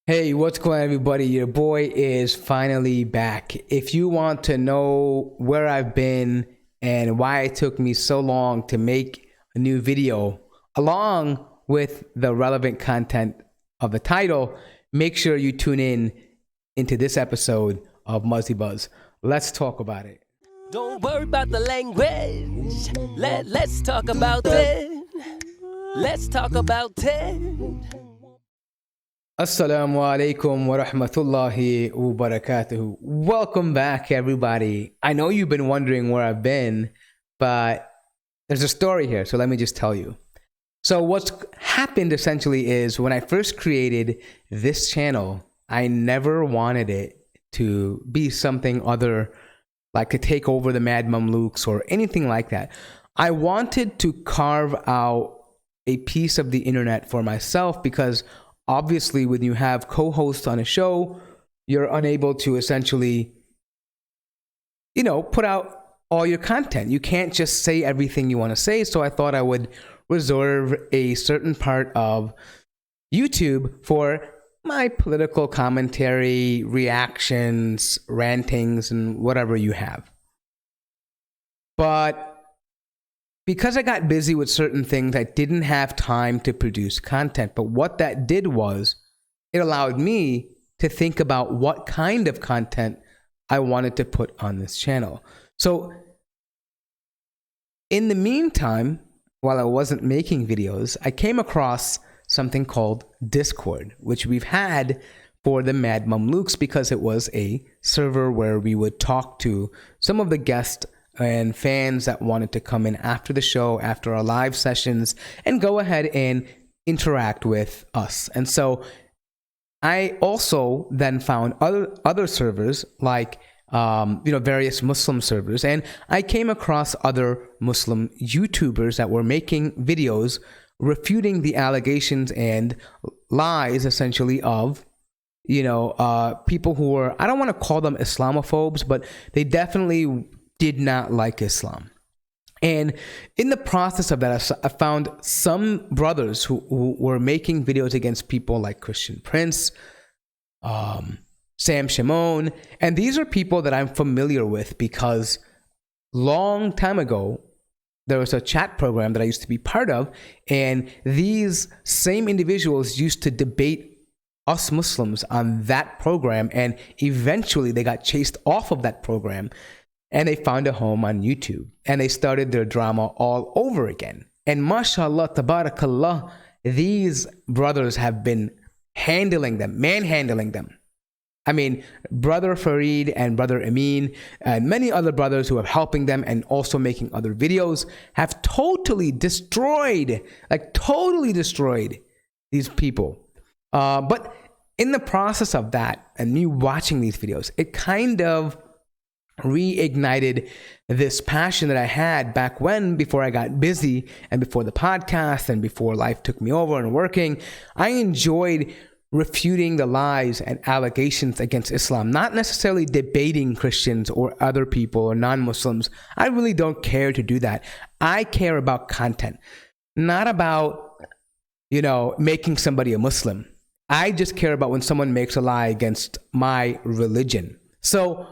Hey, what's going on, everybody? Your boy is finally back. If you want to know where I've been and why it took me so long to make a new video, along with the relevant content of the title, make sure you tune in into this episode of Muzzy Buzz. Let's talk about it. Don't worry about the language. Let's talk about it. Let's talk about it. Assalamu alaikum wa rahmatullahi wa barakatuhu. Welcome back, everybody. I know you've been wondering where I've been, but there's a story here, so let me just tell you. So what's happened essentially is when I first created this channel, I never wanted it to be something other, like to take over the Mad Mamluks or anything like that. I wanted to carve out a piece of the internet for myself because obviously, when you have co-hosts on a show, you're unable to essentially, put out all your content. You can't just say everything you want to say. So I thought I would reserve a certain part of YouTube for my political commentary, reactions, rantings, and whatever you have. But because I got busy with certain things, I didn't have time to produce content. But what that did was it allowed me to think about what kind of content I wanted to put on this channel. So in the meantime, while I wasn't making videos, I came across something called Discord, which we've had for the Mad Mamluks because it was a server where we would talk to some of the guests and fans that wanted to come in after the show, after our live sessions, and go ahead and interact with us. And so I also then found other servers like various Muslim servers, and I came across other Muslim YouTubers that were making videos refuting the allegations and lies essentially of people who were, I don't want to call them Islamophobes, but they definitely did not like Islam. And in the process of that, I found some brothers who were making videos against people like Christian Prince, Sam Shimon, and these are people that I'm familiar with because long time ago, there was a chat program that I used to be part of, and these same individuals used to debate us Muslims on that program, and eventually they got chased off of that program. And they found a home on YouTube. And they started their drama all over again. And mashallah, tabarakallah, these brothers have been manhandling them. I mean, Brother Farid and Brother Amin and many other brothers who are helping them and also making other videos have totally destroyed these people. But in the process of that and me watching these videos, it kind of reignited this passion that I had back when, before I got busy and before the podcast and before life took me over and working. I enjoyed refuting the lies and allegations against Islam, not necessarily debating Christians or other people or non-Muslims. I really don't care to do that. I care about content, not about, making somebody a Muslim. I just care about when someone makes a lie against my religion. So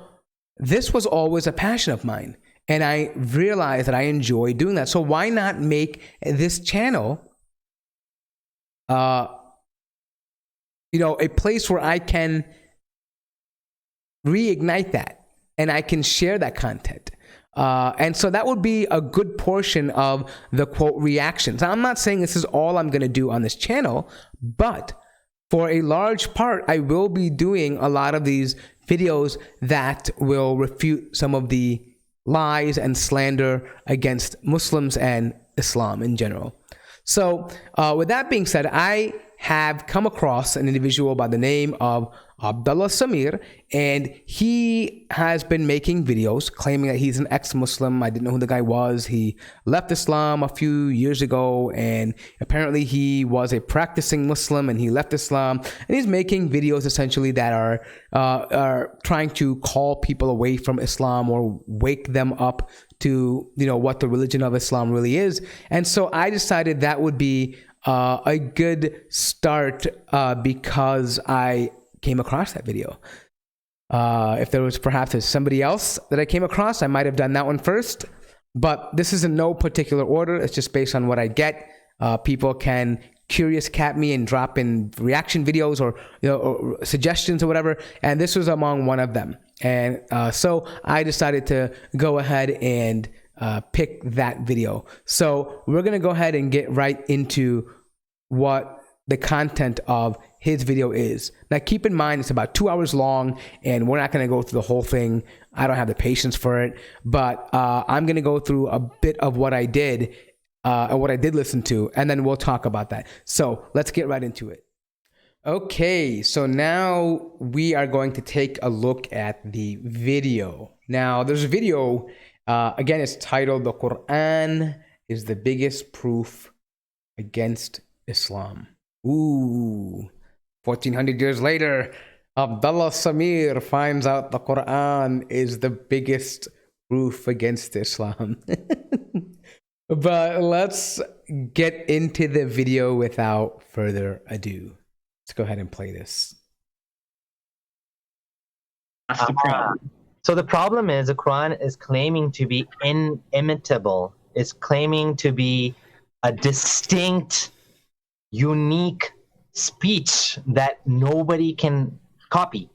this was always a passion of mine, and I realized that I enjoy doing that. So why not make this channel, a place where I can reignite that and I can share that content. And so that would be a good portion of the quote reactions. Now, I'm not saying this is all I'm going to do on this channel, but for a large part, I will be doing a lot of these videos that will refute some of the lies and slander against Muslims and Islam in general. So with that being said, I have come across an individual by the name of Abdullah Samir, and he has been making videos claiming that he's an ex-Muslim. I didn't know who the guy was. He left Islam a few years ago, and apparently he was a practicing Muslim, and he left Islam, and he's making videos essentially that are trying to call people away from Islam or wake them up to what the religion of Islam really is. And so I decided that would be a good start because I came across that video. If there was perhaps somebody else that I came across, I might have done that one first. But this is in no particular order. It's just based on what I get. People can curious cat me and drop in reaction videos or or suggestions or whatever. And this was among one of them. And so I decided to go ahead and pick that video. So we're going to go ahead and get right into what the content of his video is. Now keep in mind it's about 2 hours long and we're not going to go through the whole thing. I don't have the patience for it, but I'm going to go through a bit of what I did and what I did listen to, and then we'll talk about that. So let's get right into it. Okay, so now we are going to take a look at the video. Now there's a video, again, it's titled "The Quran is the Biggest Proof Against Islam." Ooh, 1400 years later, Abdullah Samir finds out the Quran is the biggest proof against Islam. But let's get into the video without further ado. Let's go ahead and play this. That's the problem. So the problem is the Quran is claiming to be inimitable. It's claiming to be a distinct, unique speech that nobody can copy.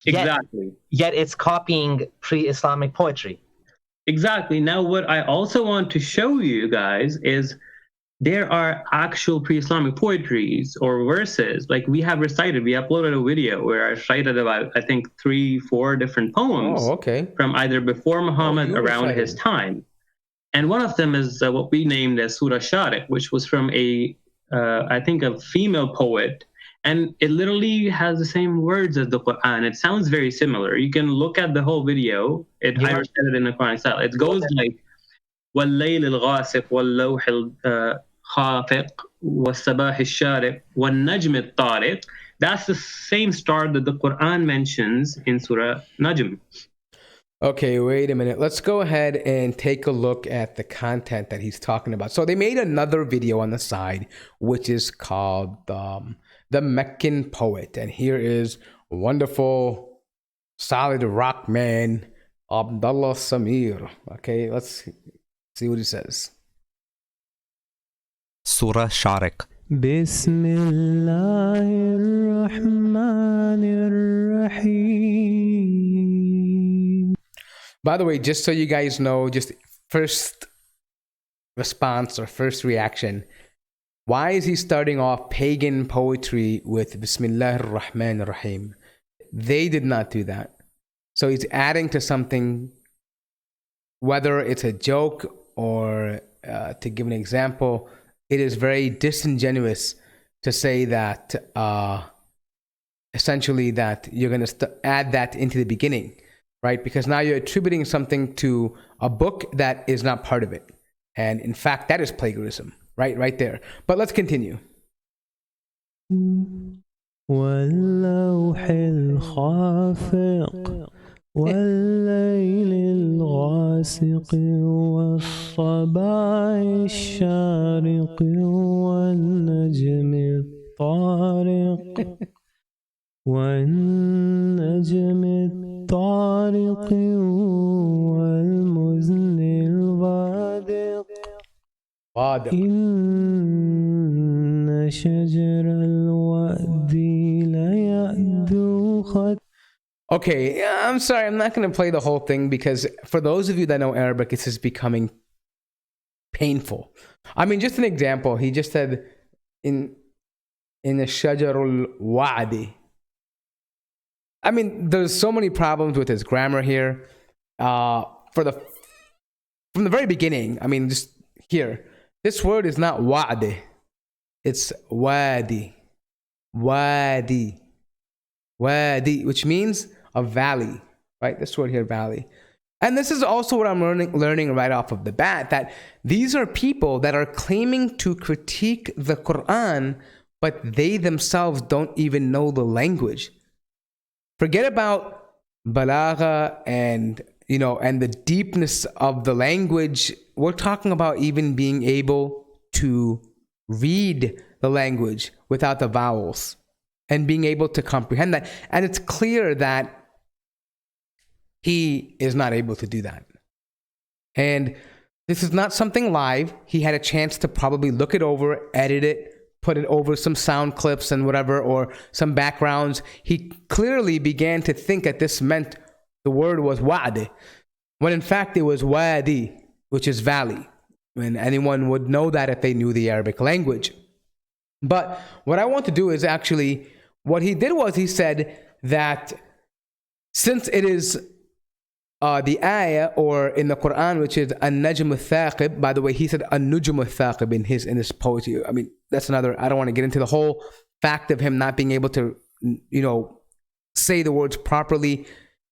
Exactly. Yet it's copying pre-Islamic poetry. Exactly. Now, what I also want to show you guys is there are actual pre-Islamic poetries or verses. Like we uploaded a video where I recited about, I think, 3-4 different poems from either before Muhammad around his time. And one of them is what we named as Surah Shariq, which was from I think a female poet. And it literally has the same words as the Quran. It sounds very similar. You can look at the whole video. I recited it in the Quran style. It goes like, وَاللَّيْلِ الْغَاسِقِ وَاللَّوْحِ الْخَافِقِ وَالصَّبَاحِ الشَّارِقِ وَالنَّجْمِ الطَّارِقِ. That's the same star that the Quran mentions in Surah Najm. Okay, wait a minute. Let's go ahead and take a look at the content that he's talking about. So they made another video on the side, which is called The Meccan Poet. And here is wonderful, solid rock man, Abdullah Samir. Okay, let's see what he says. Surah Shariq. Bismillahirrahmanirrahim. By the way, just so you guys know, just first response or first reaction, why is he starting off pagan poetry with Bismillahir Rahmanir Rahim? They did not do that. So he's adding to something, whether it's a joke or to give an example, it is very disingenuous to say that essentially that you're going to add that into the beginning, right? Because now you're attributing something to a book that is not part of it. And in fact, that is plagiarism. Right there. But let's continue. واللوح الخافق والليل الغاسق والصباح الشارق والنجم الطارق والنجم الطارق والمزن البادق إن شجر الوأد ليأدو خط. Okay, I'm sorry, I'm not going to play the whole thing because for those of you that know Arabic, this is becoming painful. I mean, just an example. He just said in the shajarul wa'di. I mean, there's so many problems with his grammar here. From the very beginning, I mean, just here. This word is not wa'di. It's wadi. Wadi. Wadi, which means a valley, right? This word here, valley. And this is also what I'm learning right off of the bat, that these are people that are claiming to critique the Quran, but they themselves don't even know the language. Forget about balagha and the deepness of the language. We're talking about even being able to read the language without the vowels and being able to comprehend that. And it's clear that he is not able to do that. And this is not something live. He had a chance to probably look it over, edit it, put it over some sound clips and whatever, or some backgrounds. He clearly began to think that this meant the word was wa'd, when in fact it was wadi, which is valley. And anyone would know that if they knew the Arabic language. But what I want to do is actually, what he did was he said that since it is the ayah, or in the Quran, which is an-najm al-thaqib. By the way, he said an-nujm al-thaqib in his poetry. I mean, that's another, I don't want to get into the whole fact of him not being able to, say the words properly.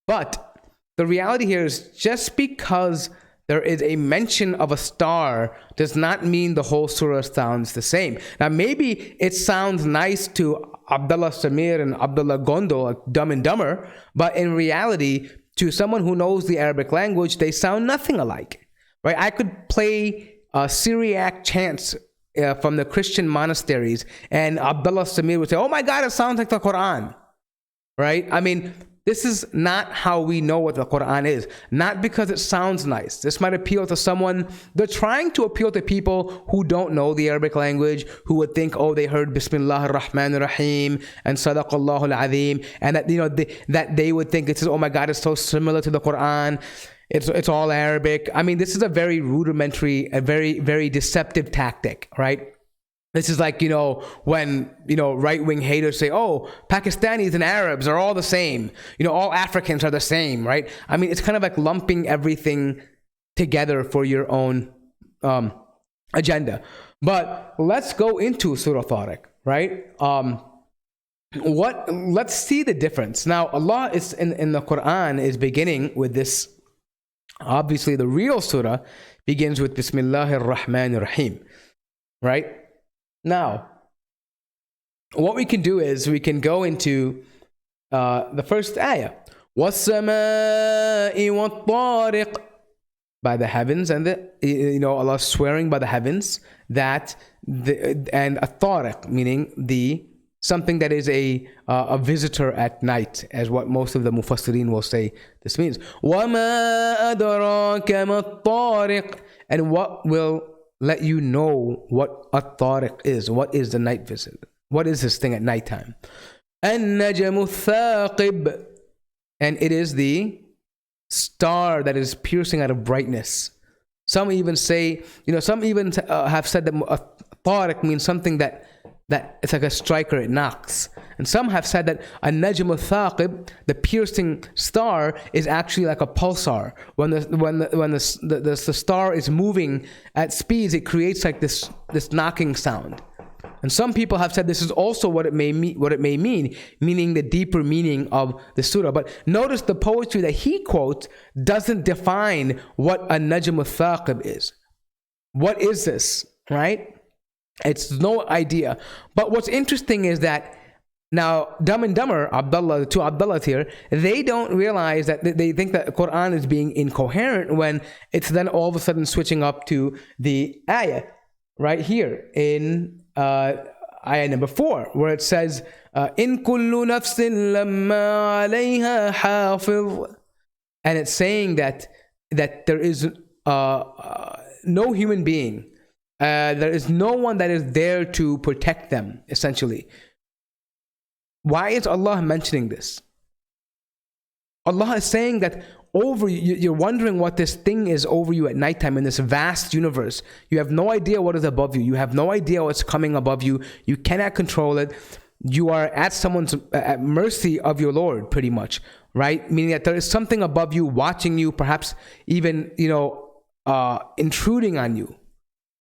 But the reality here is, just because there is a mention of a star does not mean the whole surah sounds the same. Now, maybe it sounds nice to Abdullah Samir and Abdullah Gondo, like Dumb and Dumber, but in reality, to someone who knows the Arabic language, they sound nothing alike, right? I could play Syriac chants from the Christian monasteries, and Abdullah Samir would say, "Oh my God, it sounds like the Quran," right? I mean, this is not how we know what the Quran is. Not because it sounds nice. This might appeal to someone. They're trying to appeal to people who don't know the Arabic language, who would think, oh, they heard Bismillah ar-Rahman ar-Rahim and Sadaqallahu al-Azim, and that that they would think it's, oh my God, it's so similar to the Quran. It's all Arabic. I mean, this is a very rudimentary, a very, very deceptive tactic, right? This is like, when, right-wing haters say, oh, Pakistanis and Arabs are all the same. All Africans are the same, right? I mean, it's kind of like lumping everything together for your own agenda. But let's go into Surah Tariq, right? Let's see the difference. Now, Allah is in the Quran is beginning with this. Obviously, the real surah begins with Bismillahir Rahmanir Rahim, right? Now, what we can do is we can go into the first ayah. وَالسَّمَاءِ وَالطَّارِقِ, by the heavens, and Allah swearing by the heavens, and a tariq, meaning something that is a visitor at night, as what most of the mufassirin will say this means. وَمَا أَدْرَاكَ مَا الطَّارِقِ, and what will let you know what a tariq is. What is the night visit? What is this thing at nighttime? النجم الثاقب, and it is the star that is piercing out of brightness. Some even say, some even have said that a tariq means something that it's like a striker, it knocks. And some have said that an-najm al-thaqib, the piercing star, is actually like a pulsar. When the star is moving at speeds, it creates like this knocking sound. And some people have said this is also what it may mean, meaning the deeper meaning of the surah. But notice the poetry that he quotes doesn't define what an-najm al-thaqib is. What is this, right? It's no idea. But what's interesting is that now Dumb and Dumber, Abdullah, the two Abdullahs here, they don't realize that they think that the Quran is being incoherent when it's then all of a sudden switching up to the ayah right here in ayah number 4, where it says, In kullu nafsin lamma alayha hafiz. And it's saying that there is no human being, there is no one that is there to protect them, essentially. Why is Allah mentioning this? Allah is saying that over you, you're wondering what this thing is over you at nighttime in this vast universe. You have no idea what is above you. You have no idea what's coming above you. You cannot control it. You are at mercy of your Lord, pretty much, right? Meaning that there is something above you, watching you, perhaps even, intruding on you.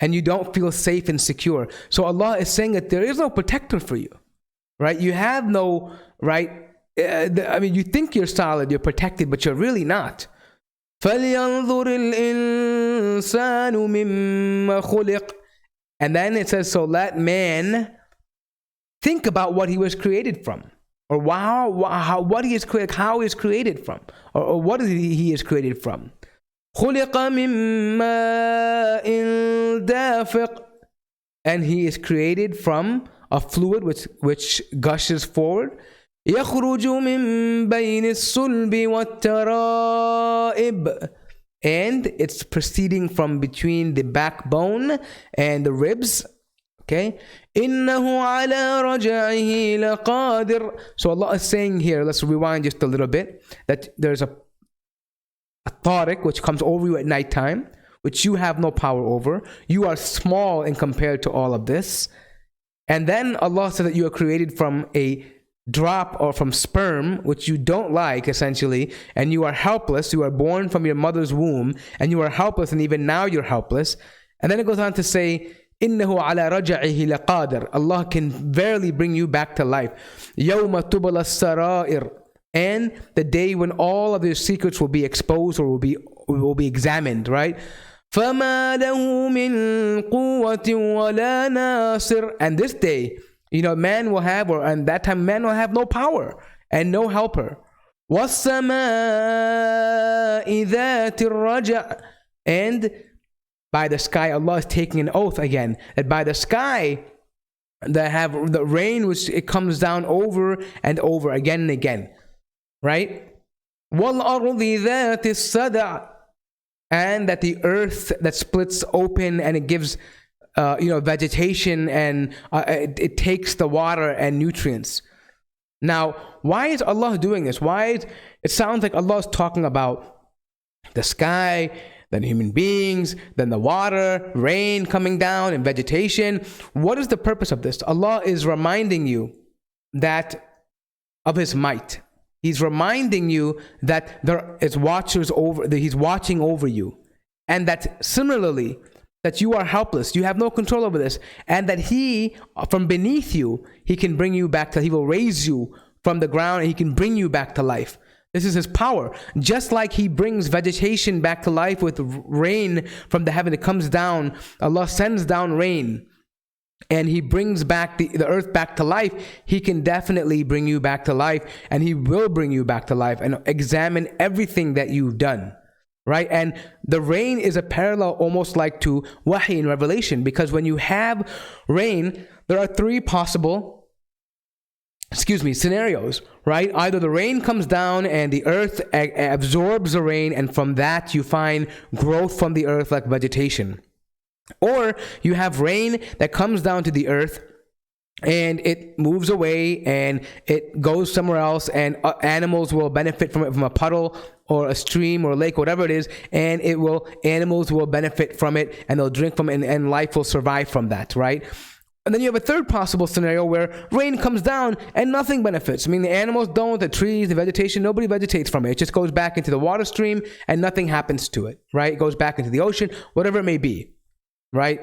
And you don't feel safe and secure. So Allah is saying that there is no protector for you, right? You have no, right? You think you're solid, you're protected, but you're really not. فَلْيَنْظُرِ الْإِنسَانُ مِمَّا خُلِقَ. And then it says, so let man think about what he was created from, or what he is created, how he is created from, or what he is created from. خُلِقَ مِن مَّاءٍ دَافِقٍ. and he is created from a fluid which gushes forward. يخرج من بين الصلب والترائب, and it's proceeding from between the backbone and the ribs. Okay, إنه على رجعه لقادر. So Allah is saying here, let's rewind just a little bit, that there's a tariq which comes over you at nighttime, which you have no power over. You are small in compared to all of this. And then Allah said that you are created from a drop or from sperm, which you don't like, essentially, and you are helpless. You are born from your mother's womb, and you are helpless, and even now you're helpless. And then it goes on to say, إِنَّهُ عَلَى رَجَعِهِ لَقَادِرٌ. Allah can verily bring you back to life. يَوْمَ تُبْلَى السَّرَائِرُ. And the day when all of your secrets will be exposed or will be examined, right? فَمَا لَهُ مِن قُوَّةٍ وَلَا نَاصِرٍ. And this day, man will have, and that time man will have no power and no helper. وَالسَّمَاءِ ذَاتِ الرَّجْعِ. And by the sky, Allah is taking an oath again, that by the sky that have the rain which it comes down over and over again and again, right? وَالْأَرْضِ ذَاتِ الصَّدْعِ. And that the earth that splits open and it gives vegetation, and it takes the water and nutrients. Now, why is Allah doing this? It sounds like Allah is talking about the sky, then human beings, then the water, rain coming down, and vegetation. What is the purpose of this? Allah is reminding you that of His might. He's reminding you that there is watchers over, that He's watching over you, and that similarly, that you are helpless, you have no control over this, and that He, from beneath you, He can bring you back to, He will raise you from the ground, and He can bring you back to life. This is His power. Just like He brings vegetation back to life with rain from the heaven, it comes down, Allah sends down rain, and He brings back the earth back to life. He can definitely bring you back to life, and He will bring you back to life and examine everything that you've done, right? And the rain is a parallel almost like to wahi in Revelation, because when you have rain, there are three possible scenarios, right? Either the rain comes down and the earth absorbs the rain, and from that you find growth from the earth like vegetation. Or you have rain that comes down to the earth and it moves away and it goes somewhere else, and animals will benefit from it, from a puddle or a stream or a lake, whatever it is, and animals will benefit from it, and they'll drink from it, and life will survive from that, right? And then you have a third possible scenario where rain comes down and nothing benefits. I mean, the animals don't, the trees, the vegetation, nobody vegetates from it. It just goes back into the water stream and nothing happens to it, right? It goes back into the ocean, whatever it may be, right?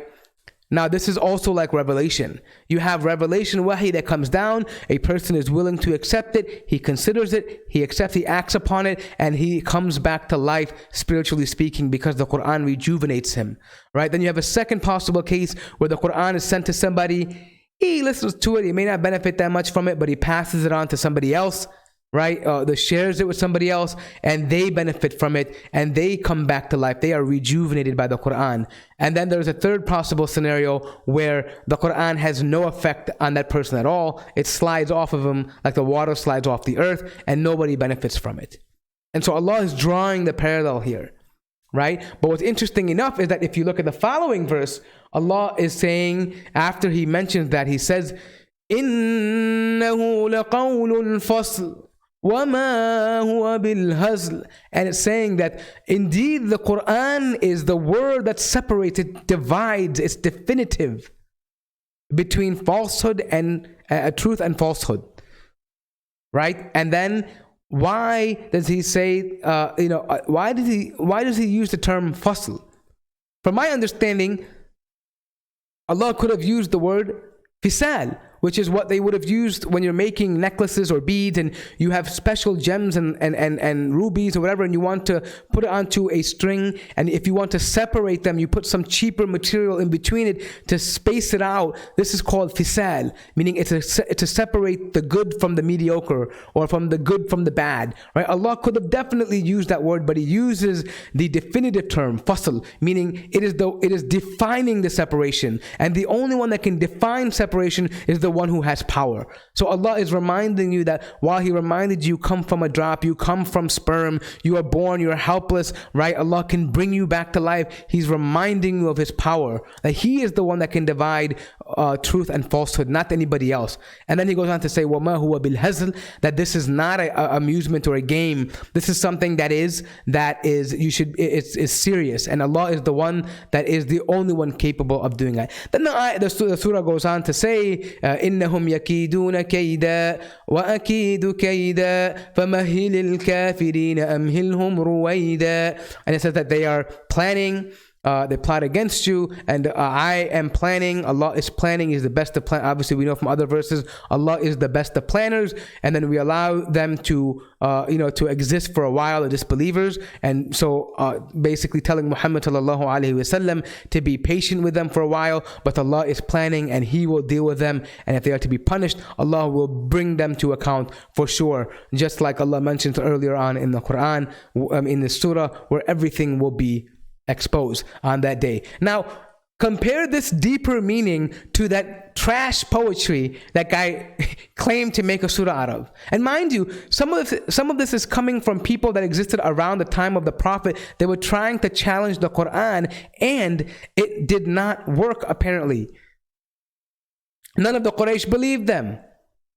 Now, this is also like revelation. You have revelation wahi that comes down. A person is willing to accept it. He considers it. He accepts, he acts upon it, and he comes back to life, spiritually speaking, because the Quran rejuvenates him, right? Then you have a second possible case where the Quran is sent to somebody. He listens to it. He may not benefit that much from it, but he passes it on to somebody else, right? Shares it with somebody else, and they benefit from it, and they come back to life. They are rejuvenated by the Quran. And then there's a third possible scenario where the Quran has no effect on that person at all. It slides off of him like the water slides off the earth, and nobody benefits from it. And so Allah is drawing the parallel here, right? But what's interesting enough is that if you look at the following verse, Allah is saying, after He mentions that, He says, إِنَّهُ لَقَوْلُ الْفَصْلِ وَمَا هُوَ بِالْهَزْلِ. And it's saying that indeed the Quran is the word that separates, it divides, it's definitive between falsehood and truth and falsehood, right? And then why does He say, why does He use the term fasl? From my understanding, Allah could have used the word fisaal, which is what they would have used when you're making necklaces or beads, and you have special gems and rubies or whatever, and you want to put it onto a string, and if you want to separate them, you put some cheaper material in between it to space it out. This is called fisaal, meaning it's to separate the good from the mediocre, or from the good from the bad, right? Allah could have definitely used that word, but He uses the definitive term fasal, meaning it is defining the separation, and the only one that can define separation is the one who has power. So Allah is reminding you that while He reminded you come from a drop, you come from sperm, you are born, you are helpless, right? Allah can bring you back to life. He's reminding you of His power, that He is the one that can divide truth and falsehood, not anybody else. And then He goes on to say, وَمَا هُوَ بِالْهَزْلِ, that this is not an amusement or a game. This is something that is it's serious, and Allah is the one that is the only one capable of doing that. Then the surah goes on to say, إِنَّهُمْ يَكِيدُونَ كَيْدًا وَأَكِيدُ كَيْدًا فَمَهِّلِ الْكَافِرِينَ أَمْهِلْهُمْ رُوَيْدًا. And it says that they are planning, they plot against you, and I am planning. Allah is planning, is the best of plan. Obviously, we know from other verses, Allah is the best of planners, and then we allow them to to exist for a while, the disbelievers. And so basically telling Muhammad sallallahu alaihi wasallam to be patient with them for a while, but Allah is planning and He will deal with them, and if they are to be punished, Allah will bring them to account for sure, just like Allah mentions earlier on in the Quran, in the surah, where everything will be exposed on that day. Now, compare this deeper meaning to that trash poetry that guy claimed to make a surah out of. And mind you, some of this is coming from people that existed around the time of the Prophet. They were trying to challenge the Quran, and it did not work apparently. None of the Quraysh believed them.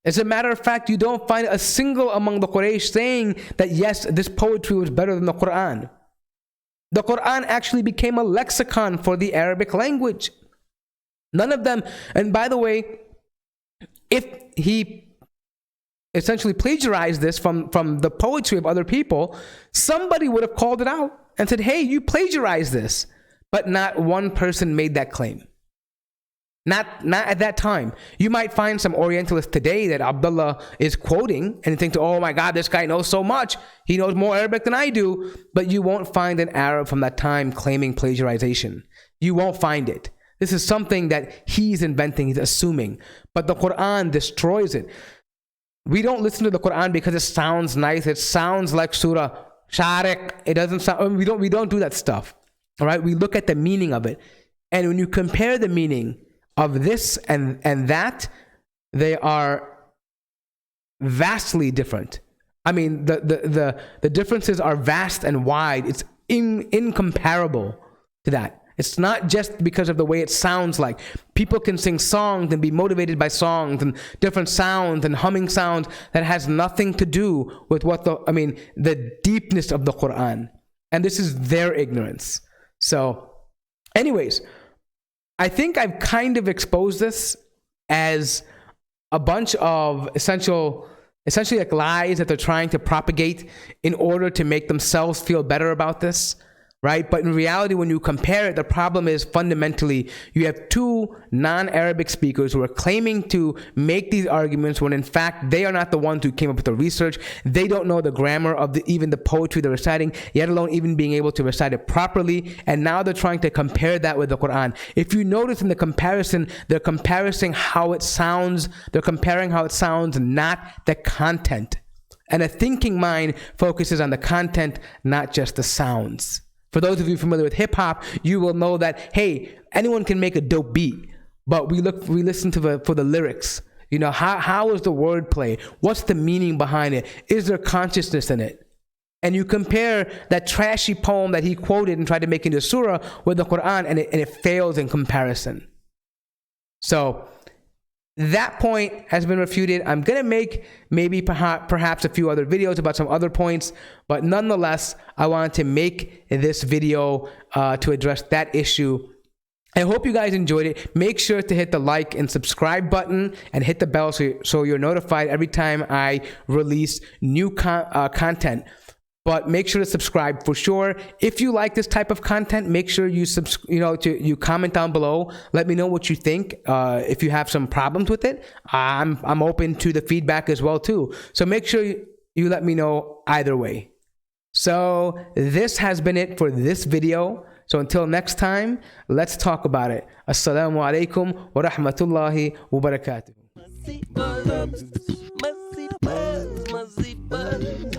As a matter of fact, you don't find a single among the Quraysh saying that yes, this poetry was better than the Quran. The Quran actually became a lexicon for the Arabic language. None of them, and by the way, if he essentially plagiarized this from the poetry of other people, somebody would have called it out and said, hey, you plagiarized this. But not one person made that claim. Not at that time. You might find some Orientalists today that Abdullah is quoting and think, oh my God, this guy knows so much. He knows more Arabic than I do. But you won't find an Arab from that time claiming plagiarization. You won't find it. This is something that he's inventing, he's assuming. But the Quran destroys it. We don't listen to the Quran because it sounds nice. It sounds like Surah Sharik. It doesn't sound, we don't do that stuff. All right? We look at the meaning of it. And when you compare the meaning of this and that, they are vastly different. I mean, the differences are vast and wide. It's incomparable to that. It's not just because of the way it sounds like. People can sing songs and be motivated by songs and different sounds and humming sounds that has nothing to do with the deepness of the Quran. And this is their ignorance. So, anyways, I think I've kind of exposed this as a bunch of essentially like lies that they're trying to propagate in order to make themselves feel better about this, right? But in reality, when you compare it, the problem is fundamentally you have two non-Arabic speakers who are claiming to make these arguments when in fact they are not the ones who came up with the research. They don't know the grammar of even the poetry they're reciting, yet alone even being able to recite it properly. And now they're trying to compare that with the Quran. If you notice in the comparison, they're comparing how it sounds. They're comparing how it sounds, not the content. And a thinking mind focuses on the content, not just the sounds. For those of you familiar with hip hop, you will know that, hey, anyone can make a dope beat, but we listen for the lyrics. You know, how is the wordplay? What's the meaning behind it? Is there consciousness in it? And you compare that trashy poem that he quoted and tried to make into a surah with the Quran, and it fails in comparison. So that point has been refuted. I'm going to make maybe perhaps a few other videos about some other points, but nonetheless, I wanted to make this video to address that issue. I hope you guys enjoyed it. Make sure to hit the like and subscribe button and hit the bell so you're notified every time I release new content. but make sure to subscribe for sure. If you like this type of content, make sure you you comment down below. Let me know what you think. If you have some problems with it, I'm open to the feedback as well too. So make sure you let me know either way. So this has been it for this video. So until next time, let's talk about it. Assalamu alaikum wa rahmatullahi wa barakatuh. Must see